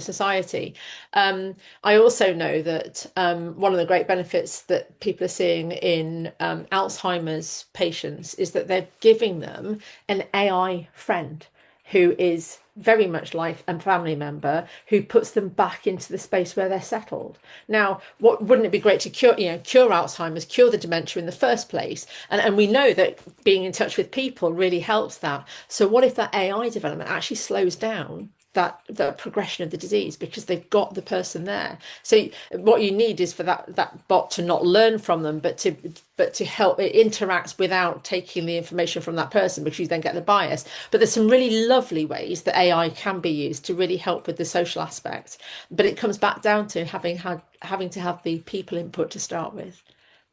society. I also know that one of the great benefits that people are seeing in Alzheimer's patients is that they're giving them an AI friend who is very much like a family member who puts them back into the space where they're settled. Now, what wouldn't it be great to cure Alzheimer's, cure the dementia in the first place? And we know that being in touch with people really helps that. So what if that AI development actually slows down that progression of the disease because they've got the person there? So what you need is for that bot to not learn from them, but to help it interact without taking the information from that person, because you then get the bias. But there's some really lovely ways that AI can be used to really help with the social aspect. But it comes back down to having to have the people input to start with.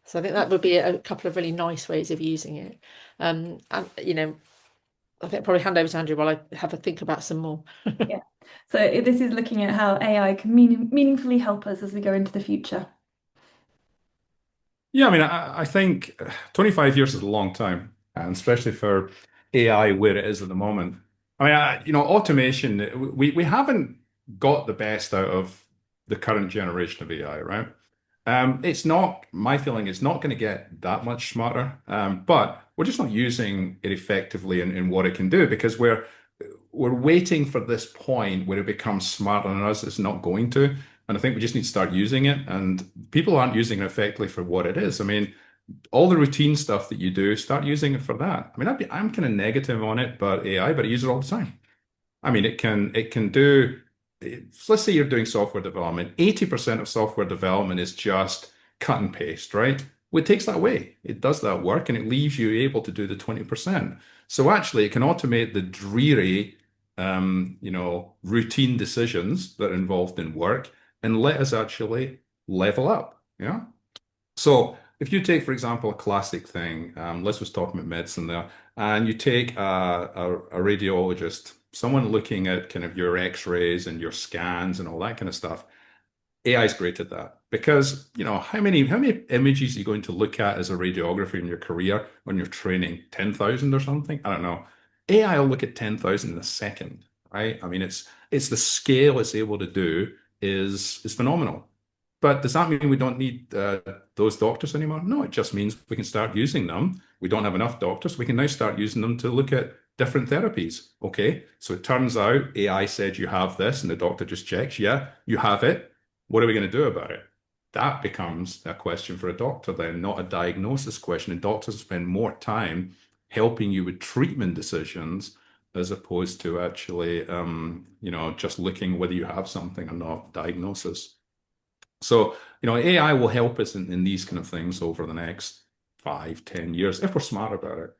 So I think that would be a couple of really nice ways of using it. And I think I'll probably hand over to Andrew while I have a think about some more. Yeah. So this is looking at how AI can meaningfully help us as we go into the future. Yeah, I mean, I think 25 years is a long time, and especially for AI where it is at the moment. I mean, automation, we haven't got the best out of the current generation of AI, right? It's not, my feeling, it's not going to get that much smarter, but we're just not using it effectively in what it can do, because we're waiting for this point where it becomes smarter than us. It's not going to. And I think we just need to start using it. And people aren't using it effectively for what it is. I mean, all the routine stuff that you do, start using it for that. I mean, I'm kind of negative on it, but AI, but I use it all the time. I mean, it can do, let's say you're doing software development. 80% of software development is just cut and paste, right? Well, it takes that away. It does that work and it leaves you able to do the 20%. So actually, it can automate the dreary, routine decisions that are involved in work and let us actually level up. Yeah. So if you take, for example, a classic thing, Liz was talking about medicine there, and you take a radiologist, someone looking at kind of your x-rays and your scans and all that kind of stuff. AI is great at that because, how many images are you going to look at as a radiographer in your career when you're training? 10,000 or something? I don't know. AI will look at 10,000 in a second, right? I mean, it's the scale it's able to do is phenomenal. But does that mean we don't need those doctors anymore? No, it just means we can start using them. We don't have enough doctors. We can now start using them to look at different therapies. Okay, so it turns out AI said you have this, and the doctor just checks, yeah, you have it. What are we going to do about it? That becomes a question for a doctor then, not a diagnosis question. And doctors spend more time helping you with treatment decisions as opposed to actually, just looking whether you have something or not, diagnosis. So, AI will help us in these kind of things over the next 5, 10 years if we're smart about it.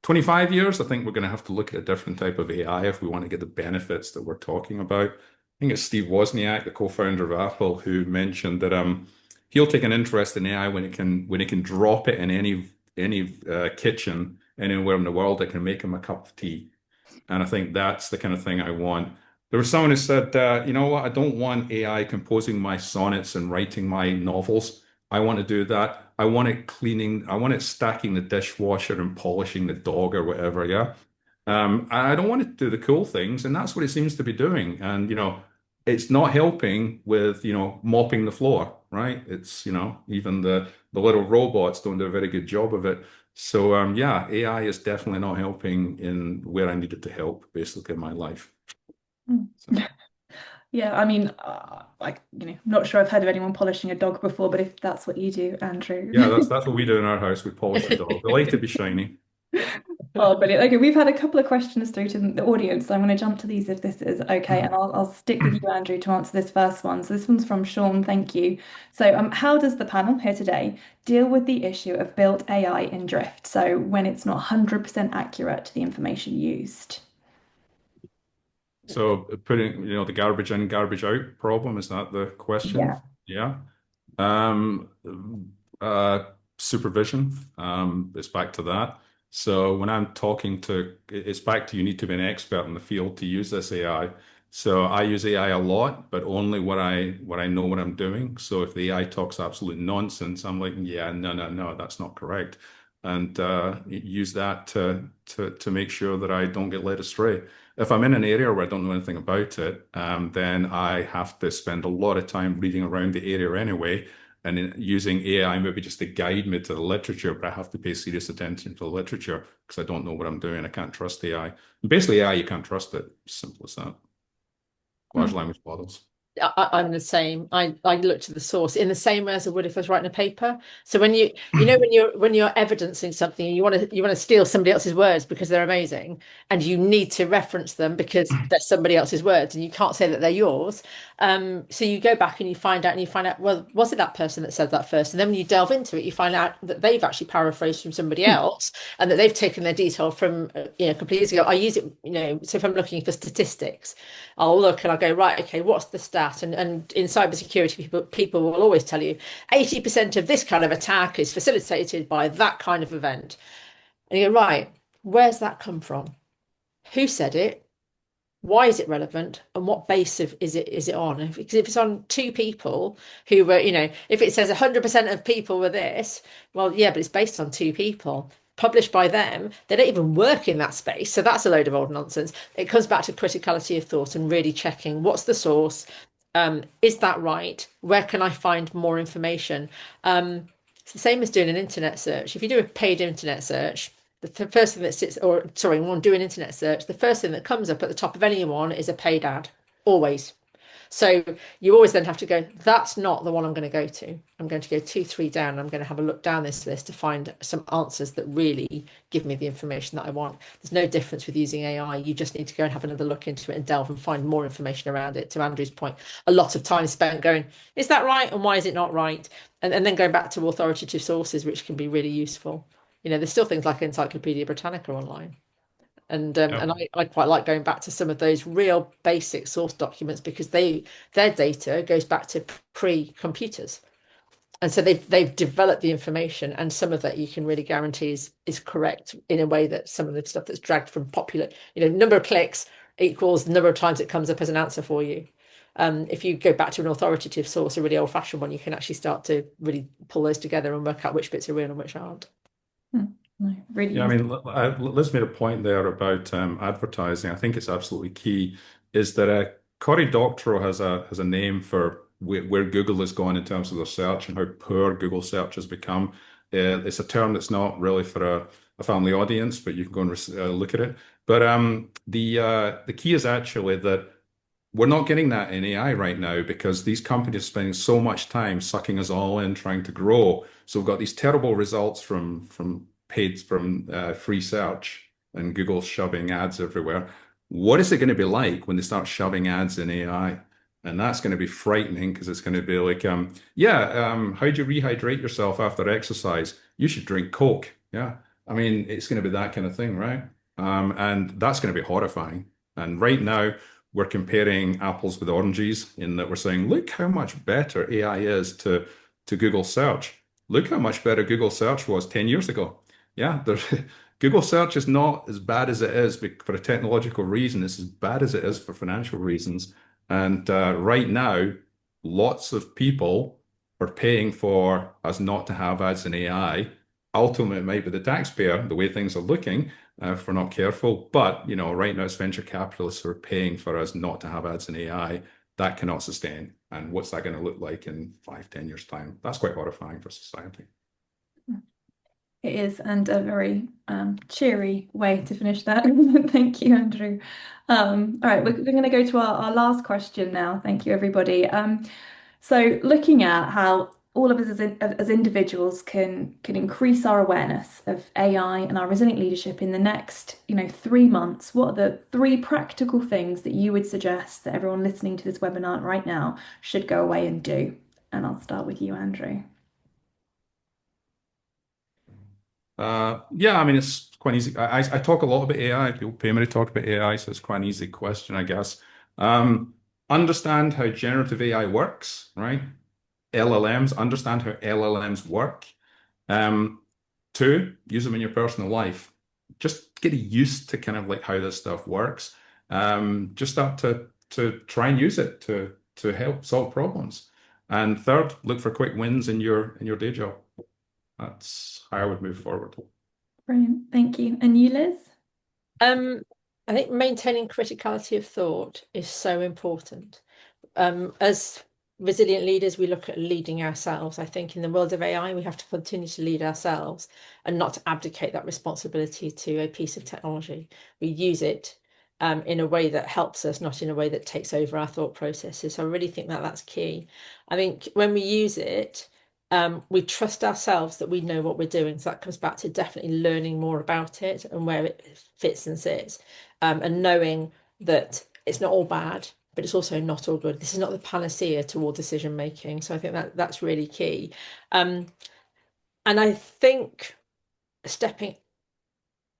25 years, I think we're going to have to look at a different type of AI if we want to get the benefits that we're talking about. I think it's Steve Wozniak, the co-founder of Apple, who mentioned that he'll take an interest in AI when it can drop it in any kitchen anywhere in the world that can make him a cup of tea. And I think that's the kind of thing I want. There was someone who said, you know what, I don't want AI composing my sonnets and writing my novels. I want to do that. I want it cleaning, I want it stacking the dishwasher and polishing the dog or whatever, yeah. I don't want it to do the cool things, and that's what it seems to be doing. And it's not helping with mopping the floor, right? It's even the little robots don't do a very good job of it. So yeah, AI is definitely not helping in where I needed to help, basically in my life. So, Yeah, I mean, not sure I've heard of anyone polishing a dog before, but if that's what you do, Andrew. yeah, that's what we do in our house. We polish the dog. We like to be shiny. Oh, brilliant. Okay, we've had a couple of questions through to the audience, so I'm going to jump to these if this is okay, and I'll stick with you, Andrew, to answer this first one. So this one's from Sean, thank you. So how does the panel here today deal with the issue of built AI in drift? So when it's not 100% accurate to the information used? So putting, the garbage in, garbage out problem, is that the question? Yeah. Yeah. Um, uh, Supervision, it's back to that. So when I'm talking it's back to you need to be an expert in the field to use this AI. So I use AI a lot, but only what I know what I'm doing. So if the AI talks absolute nonsense, I'm like, yeah, no, no, no, that's not correct. And use that to make sure that I don't get led astray. If I'm in an area where I don't know anything about it, then I have to spend a lot of time reading around the area anyway, and using AI maybe just to guide me to the literature, but I have to pay serious attention to the literature because I don't know what I'm doing. I can't trust AI. And basically, AI, you can't trust it. Simple as that. Large language models. I'm the same. I look to the source in the same way as I would if I was writing a paper. So when when you're evidencing something and you want to steal somebody else's words because they're amazing, and you need to reference them because they're somebody else's words and you can't say that they're yours. So you go back and you find out, well, was it that person that said that first? And then when you delve into it, you find out that they've actually paraphrased from somebody else and that they've taken their detail from a couple of years ago. I use it, so if I'm looking for statistics, I'll look and I'll go, right, okay, what's the stat? And in cybersecurity, people will always tell you 80% of this kind of attack is facilitated by that kind of event. And you go, right, where's that come from? Who said it? Why is it relevant? And what base is it on? Because if it's on two people who were, if it says 100% of people were this, well, yeah, but it's based on two people published by them. They don't even work in that space. So that's a load of old nonsense. It comes back to criticality of thought and really checking what's the source. Is that right? Where can I find more information? It's the same as doing an internet search. If you do a paid internet search, the first thing that sits, or sorry, when do an internet search, the first thing that comes up at the top of anyone is a paid ad, always. So you always then have to go, that's not the one I'm going to go to. I'm going to go 2, 3 down. I'm going to have a look down this list to find some answers that really give me the information that I want. There's no difference with using AI. You just need to go and have another look into it and delve and find more information around it. To Andrew's point, a lot of time spent going, is that right? And why is it not right? And then going back to authoritative sources, which can be really useful. There's still things like Encyclopedia Britannica online. And I quite like going back to some of those real basic source documents because their data goes back to pre-computers. And so they've developed the information, and some of that you can really guarantee is correct in a way that some of the stuff that's dragged from popular, number of clicks equals the number of times it comes up as an answer for you. If you go back to an authoritative source, a really old-fashioned one, you can actually start to really pull those together and work out which bits are real and which aren't. No, really. Yeah, I mean, Liz made a point there about advertising. I think it's absolutely key. Is that Cory Doctorow has a name for where Google has gone in terms of their search and how poor Google search has become. It's a term that's not really for a family audience, but you can go and look at it. But the key is actually that we're not getting that in AI right now because these companies are spending so much time sucking us all in trying to grow. So we've got these terrible results from free search and Google shoving ads everywhere. What is it going to be like when they start shoving ads in AI? And that's going to be frightening because it's going to be like, how do you rehydrate yourself after exercise? You should drink Coke. Yeah. I mean, it's going to be that kind of thing, right? And that's going to be horrifying. And right now, we're comparing apples with oranges in that we're saying, look how much better AI is to Google search. Look how much better Google search was 10 years ago. Yeah, Google search is not as bad as it is for a technological reason. It's as bad as it is for financial reasons. And right now, lots of people are paying for us not to have ads in AI. Ultimately, it might be the taxpayer, the way things are looking, if we're not careful. But, right now it's venture capitalists who are paying for us not to have ads in AI. That cannot sustain. And what's that going to look like in 5, 10 years' time? That's quite horrifying for society. It is, and a very cheery way to finish that. Thank you, Andrew. All right, we're going to go to our last question now. Thank you, everybody. So looking at how all of us as individuals can increase our awareness of AI and our resilient leadership in the next, 3 months, what are the 3 practical things that you would suggest that everyone listening to this webinar right now should go away and do? And I'll start with you, Andrew. Yeah, I mean, it's quite easy. I talk a lot about AI. People pay me to talk about AI, so it's quite an easy question, I guess. Understand how generative AI works, right? LLMs, understand how LLMs work. 2, use them in your personal life. Just get used to kind of like how this stuff works. Just start to try and use it to help solve problems. And 3rd, look for quick wins in your day job. That's how I would move forward. Brilliant. Thank you. And you, Liz? I think maintaining criticality of thought is so important. As resilient leaders, we look at leading ourselves. I think in the world of AI, we have to continue to lead ourselves and not to abdicate that responsibility to a piece of technology. We use it in a way that helps us, not in a way that takes over our thought processes. So I really think that that's key. I think when we use it, we trust ourselves that we know what we're doing. So that comes back to definitely learning more about it and where it fits and sits, and knowing that it's not all bad, but it's also not all good. This is not the panacea to all decision making. So I think that that's really key. And I think stepping,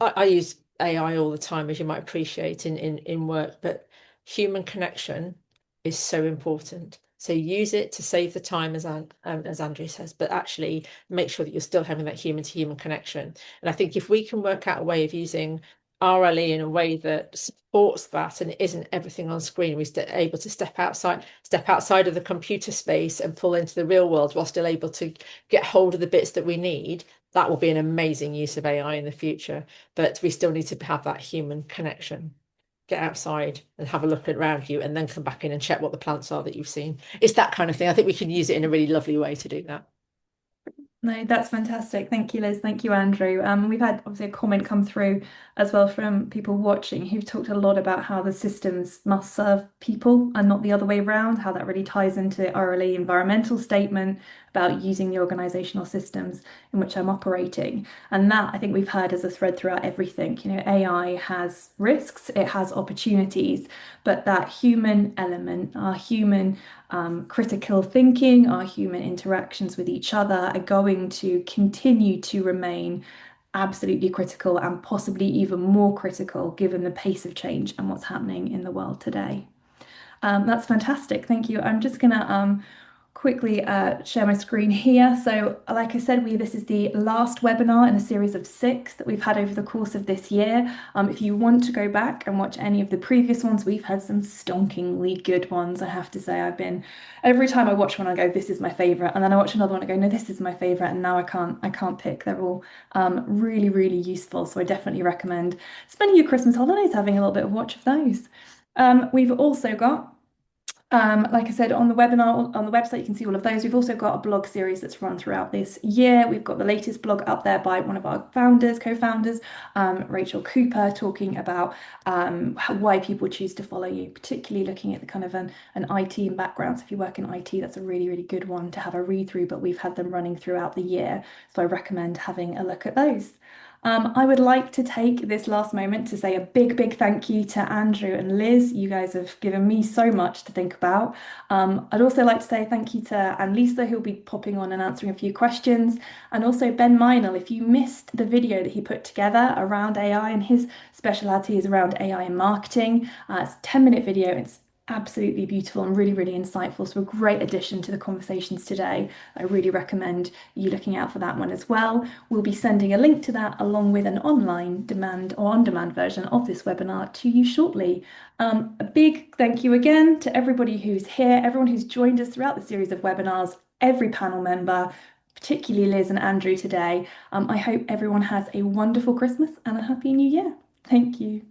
I use AI all the time, as you might appreciate in work, but human connection is so important. So use it to save the time, as Andrew says, but actually make sure that you're still having that human to human connection. And I think if we can work out a way of using RLE in a way that supports that and it isn't everything on screen, we're able to step outside of the computer space and pull into the real world while still able to get hold of the bits that we need. That will be an amazing use of AI in the future, but we still need to have that human connection. Get outside and have a look around you and then come back in and check what the plants are that you've seen. It's that kind of thing. I think we can use it in a really lovely way to do that. No, that's fantastic. Thank you, Liz. Thank you, Andrew. We've had obviously a comment come through as well from people watching who've talked a lot about how the systems must serve people and not the other way around, how that really ties into RLE environmental statement about using the organizational systems in which I'm operating. And that I think we've heard as a thread throughout everything. You know, AI has risks, it has opportunities, but that human element, our human critical thinking, our human interactions with each other are going to continue to remain absolutely critical and possibly even more critical given the pace of change and what's happening in the world today. That's fantastic. Thank you. I'm just going to quickly share my screen here. So like I said, this is the last webinar in a series of 6 that we've had over the course of this year. If you want to go back and watch any of the previous ones, we've had some stonkingly good ones, I have to say. Every time I watch one, I go, this is my favorite. And then I watch another one, I go, no, this is my favorite. And now I can't pick. They're all really, really useful. So I definitely recommend spending your Christmas holidays having a little bit of watch of those. We've also got like I said, on the webinar, on the website, you can see all of those. We've also got a blog series that's run throughout this year. We've got the latest blog up there by one of our co-founders, Rachel Cooper, talking about why people choose to follow you, particularly looking at the kind of an IT background. So if you work in IT, that's a really, really good one to have a read through, but we've had them running throughout the year. So I recommend having a look at those. I would like to take this last moment to say a big, big thank you to Andrew and Liz. You guys have given me so much to think about. I'd also like to say thank you to Annelisa, who'll be popping on and answering a few questions, and also Ben Meinel. If you missed the video that he put together around AI, and his speciality is around AI in marketing, it's a 10-minute video. It's absolutely beautiful and really, really insightful. So a great addition to the conversations today. I really recommend you looking out for that one as well. We'll be sending a link to that along with an online demand or on-demand version of this webinar to you shortly. A big thank you again to everybody who's here, everyone who's joined us throughout the series of webinars, every panel member, particularly Liz and Andrew today. I hope everyone has a wonderful Christmas and a happy new year. Thank you.